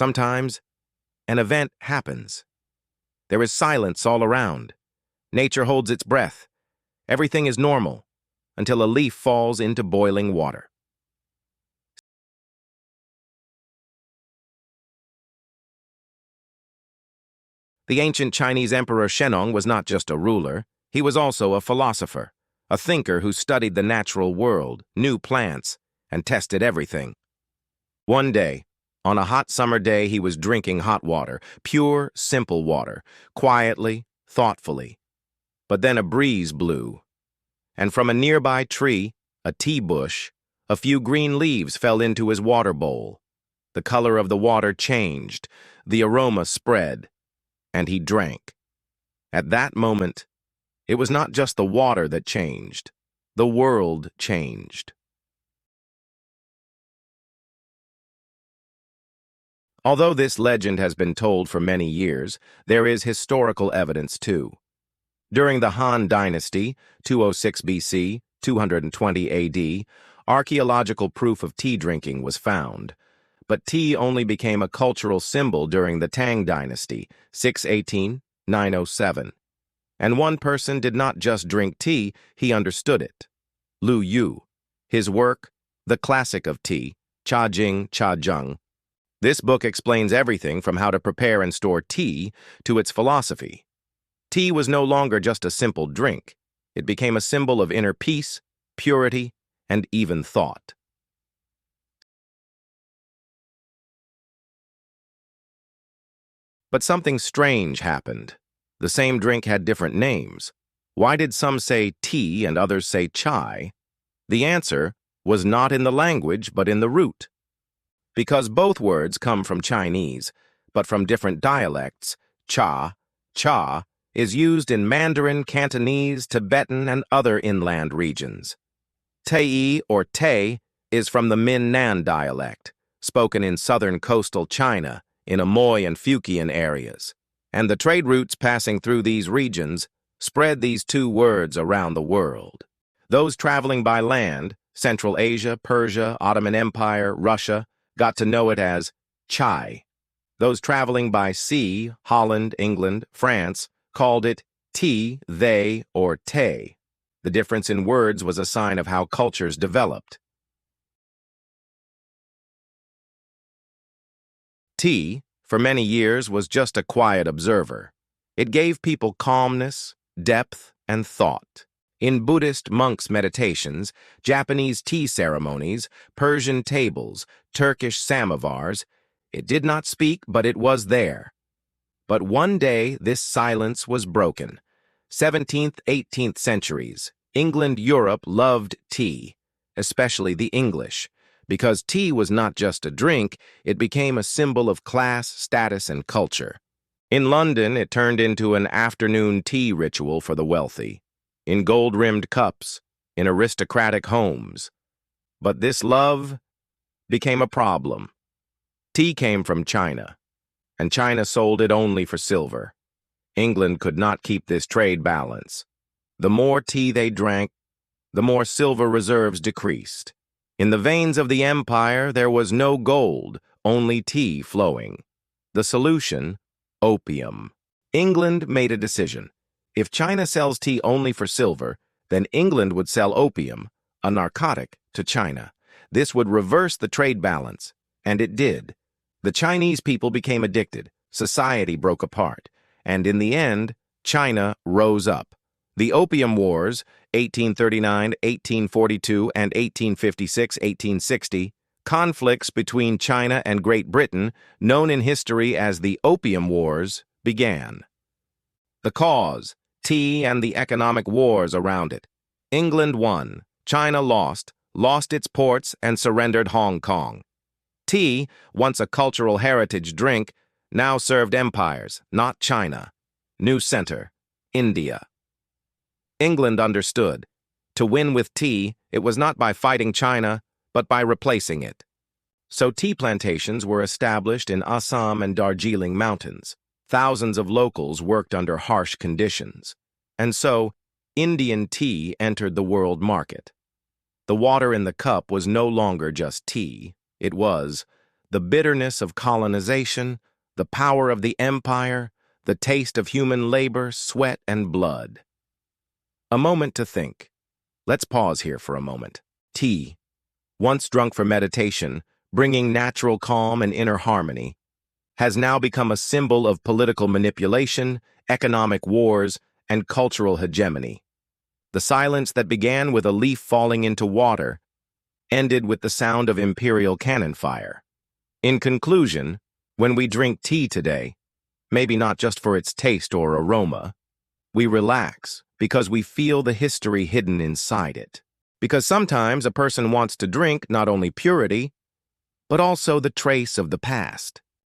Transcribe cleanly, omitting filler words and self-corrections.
Sometimes, an event happens. There is silence all around. Nature holds its breath. Everything is normal until a leaf falls into boiling water. The ancient Chinese Emperor Shennong was not just a ruler, he was also a philosopher, a thinker who studied the natural world, knew plants, and tested everything. One day, on a hot summer day, he was drinking hot water, pure, simple water, quietly, thoughtfully. But then a breeze blew, and from a nearby tree, a tea bush, a few green leaves fell into his water bowl. The color of the water changed, the aroma spread, and he drank. At that moment, it was not just the water that changed. The world changed. Although this legend has been told for many years, there is historical evidence too. During the Han Dynasty, 206 BC, 220 AD, archaeological proof of tea drinking was found. But tea only became a cultural symbol during the Tang Dynasty, 618-907. And one person did not just drink tea, he understood it. Lu Yu. His work, The Classic of Tea, Cha Jing, Cha Zheng. This book explains everything from how to prepare and store tea to its philosophy. Tea was no longer just a simple drink. It became a symbol of inner peace, purity, and even thought. But something strange happened. The same drink had different names. Why did some say tea and others say chai? The answer was not in the language, but in the root. Because both words come from Chinese, but from different dialects, cha is used in Mandarin, Cantonese, Tibetan, and other inland regions. Tei or te is from the Minnan dialect, spoken in southern coastal China, in Amoy and Fujian areas. And the trade routes passing through these regions spread these two words around the world. Those traveling by land, Central Asia, Persia, Ottoman Empire, Russia, got to know it as chai. Those traveling by sea, Holland, England, France, called it tea, they, or te. The difference in words was a sign of how cultures developed. Tea, for many years, was just a quiet observer. It gave people calmness, depth, and thought. In Buddhist monks' meditations, Japanese tea ceremonies, Persian tables, Turkish samovars, it did not speak, but it was there. But one day, this silence was broken. 17th, 18th centuries, England, Europe loved tea, especially the English. Because tea was not just a drink, it became a symbol of class, status, and culture. In London, it turned into an afternoon tea ritual for the wealthy, in gold-rimmed cups, in aristocratic homes. But this love became a problem. Tea came from China, and China sold it only for silver. England could not keep this trade balance. The more tea they drank, the more silver reserves decreased. In the veins of the empire, there was no gold, only tea flowing. The solution? Opium. England made a decision. If China sells tea only for silver, then England would sell opium, a narcotic, to China. This would reverse the trade balance, and it did. The Chinese people became addicted, society broke apart, and in the end, China rose up. The Opium Wars, 1839, 1842, and 1856-1860, conflicts between China and Great Britain, known in history as the Opium Wars, began. The cause: tea and the economic wars around it. England won, China lost its ports and surrendered Hong Kong. Tea, once a cultural heritage drink, now served empires, not China. New center: India. England understood. To win with tea, it was not by fighting China, but by replacing it. So tea plantations were established in Assam and Darjeeling mountains. Thousands of locals worked under harsh conditions. And so, Indian tea entered the world market. The water in the cup was no longer just tea. It was the bitterness of colonization, the power of the empire, the taste of human labor, sweat, and blood. A moment to think. Let's pause here for a moment. Tea, once drunk for meditation, bringing natural calm and inner harmony, has now become a symbol of political manipulation, economic wars, and cultural hegemony. The silence that began with a leaf falling into water ended with the sound of imperial cannon fire. In conclusion, when we drink tea today, maybe not just for its taste or aroma, we relax because we feel the history hidden inside it. Because sometimes a person wants to drink not only purity, but also the trace of the past.